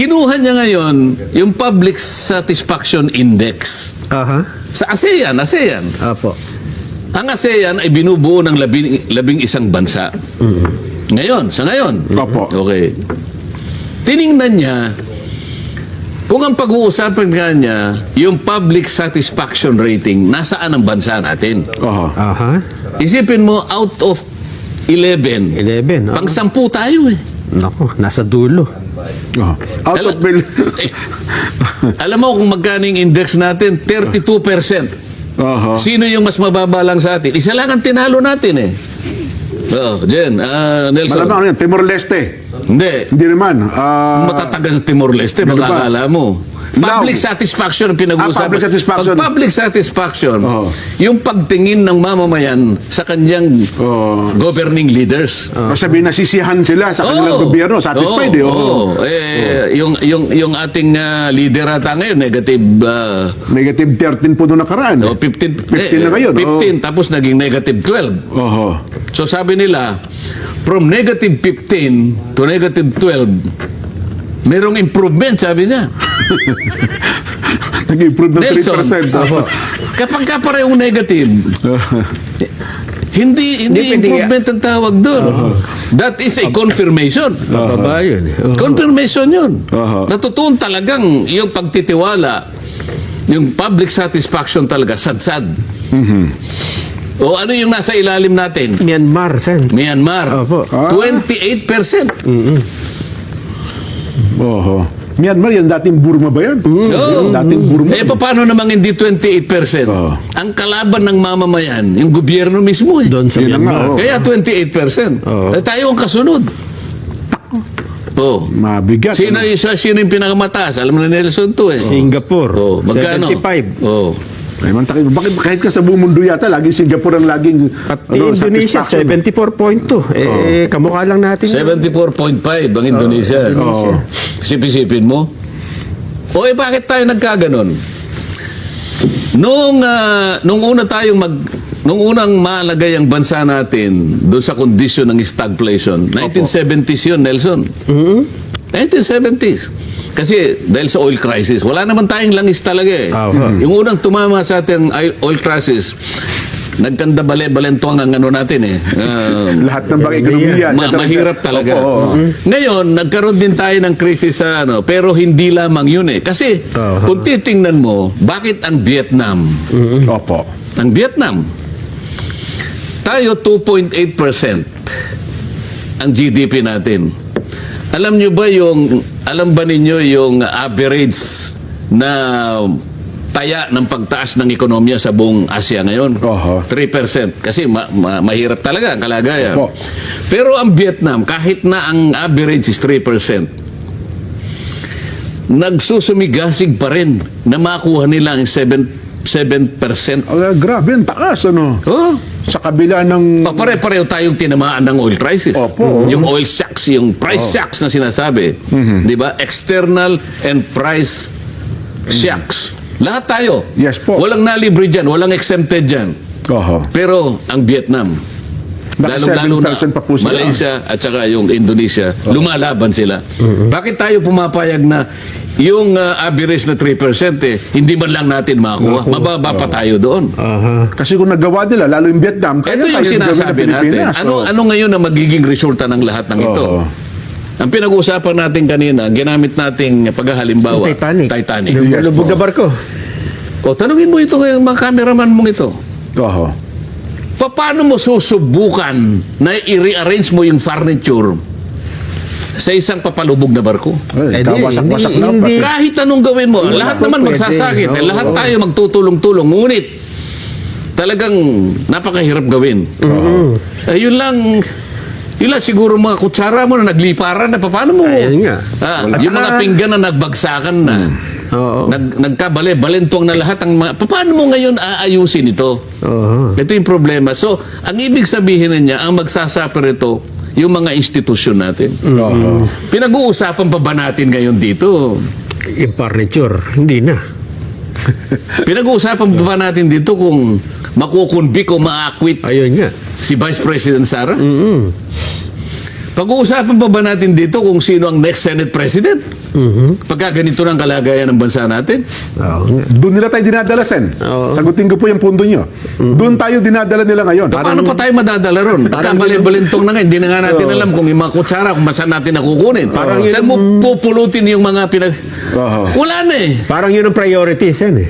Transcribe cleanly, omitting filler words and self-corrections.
Kinuha niya ngayon yung Public Satisfaction Index. Aha. Sa ASEAN. Apo. Ang ASEAN ay binubuo ng labing isang bansa. Ngayon, sa ngayon. Opo. Okay. Tiningnan niya kung ang pag-uusapan nga niya, yung public satisfaction rating, nasaan ang bansa natin? Oho. Aha. Isipin mo, out of 11, 11. pang-10 tayo eh. Nako, nasa dulo. Oho. Out of Alam mo kung magkano yung index natin? 32%. Oho. Sino yung mas mababa lang sa atin? Isa lang ang tinalo natin eh. Jen, Nelson. Malamang ano yan, Timor-Leste. Hindi. Hindi naman. Matatagal sa Timor-Leste, Ano ba? makakala mo. Public satisfaction ang pinag-uusapan. public satisfaction. Pag public satisfaction, Oo. yung pagtingin ng mamamayan sa kanyang Oo. governing leaders. Sabihin nasisiyahan sila sa kanilang gobyerno. Satisfied eh. Oo. Yung ating leader ata ngayon, negative Negative 13 po noong nakaraan. 15, 15 na ngayon. 15, tapos naging negative 12. Oho. So sabi nila, from negative 15 to negative 12, merong improvement, sabi niya. Nag-improve ng Nelson, 3%. kapag ka parehong negative, hindi Hindi improvement ang tawag doon. That is a confirmation. Bababa yun. Confirmation yun. Aha. Natutuon talagang yung pagtitiwala, yung public satisfaction talaga, sadsad. O ano yung nasa ilalim natin? Myanmar, Sen. Myanmar. Opo. 28%. Oho. Myanmar, yan dating Burma ba yan? Oo. Dating Burma. Paano namang hindi 28%? Oo. Ang kalaban ng mamamayan, yung gobyerno mismo eh. Doon sa Yun na nga, Myanmar. oo. Kaya 28%. Oo. Tayo ang kasunod. Oh. Mabigat. Sino yung pinakamataas? Alam na Nelson to eh. Singapore. Oh, magkano? 75. Oh. Ay, bakit kahit ka sa buong mundo yata, laging Singapore ang laging Pati Indonesia, satisfaction. 74.2. Kamukha lang natin. 74.5 ang Indonesia. Oo. Sipin mo. O bakit tayo nagkaganon? Nung unang malagay ang bansa natin doon sa kondisyon ng stagflation, 1970s yun, Nelson. 1970s. Kasi dahil sa oil crisis, wala naman tayong langis talaga eh. Yung unang tumama sa ating oil crisis, nagkandabale-balentuang ang ano natin eh. Lahat ng bang ekonomiya. Mahirap talaga. Opo. Ngayon, nagkaroon din tayo ng krisis sa pero hindi lamang yun eh. Kasi kung titingnan mo, bakit ang Vietnam? Opo. Ang Vietnam, tayo 2.8% ang GDP natin. Alam ba ninyo yung average na taya ng pagtaas ng ekonomiya sa buong Asia ngayon? Oho. 3%. Kasi mahirap talaga ang kalagayan. Opo. Pero ang Vietnam, kahit na ang average is 3%, nagsusumigasig pa rin na makuha nila ang 7%. Grabe, ang taas, ano? Oh, Sa kabila ng... pare-pareho tayong tinamaan ng oil crisis. Opo. Yung oil shocks, yung price shocks na sinasabi. Di ba? External and price shocks. Lahat tayo. Yes po. Walang nalibre dyan, walang exempted dyan. Oho. Pero ang Vietnam, lalo-lalo na 7% pa po sila. Malaysia at saka yung Indonesia, lumalaban sila. Bakit tayo pumapayag na yung average na 3% hindi man lang natin makuha? Mababa pa tayo doon. Kasi kung nagawa nila, lalo yung Vietnam, kaya Ito yung tayo sinasabi gawin ng natin. Pilipinas. Ano ngayon ang magiging resulta ng lahat ng ito? Oo. Ang pinag-uusapan natin kanina, ginamit nating paghahalimbawa, Titanic. Yes, Lubog po. na barko. O, tanungin mo ito ngayon, mga cameraman mong ito. Oho. Paano mo susubukan na i-rearrange mo yung furniture sa isang papalubog na barko? Ay, wasak-wasak na. hindi. Kahit anong gawin mo, lahat po naman pwede. magsasakit. Oo. Lahat tayo magtutulong-tulong. Ngunit, talagang napakahirap gawin. Yun lang siguro mga kutsara mo na nagliparan na paano mo? Ayun nga. Yung mga pinggan na nagbagsakan na. Oo. Balentong na lahat ang paano mo ngayon aayusin ito? Oo. Ito yung problema. So, ang ibig sabihin niya, ang magsasuffer ito, yung mga institusyon natin. Oho. Pinag-uusapan pa ba natin ngayon dito? Yung furniture, hindi na. Pinag-uusapan pa ba natin dito kung makukunbik o ma-acquit Ayun nga. si Vice President Sara? Pag-uusapan pa ba natin dito kung sino ang next Senate President? Pagka ganito ng kalagayan ng bansa natin? Oo nga. Doon nila tayo dinadala, Sen. Oo. Sagutin ko po yung punto nyo. Doon tayo dinadala nila ngayon. Paano pa tayo madadala ron? Nagkabalin-balintong na nga, hindi na nga natin alam kung may mga kutsara, kung saan natin nakukunin. Parang Saan mo pupulutin yung mga pinag... Oo. Wala na eh. Parang yun ang priorities yan eh.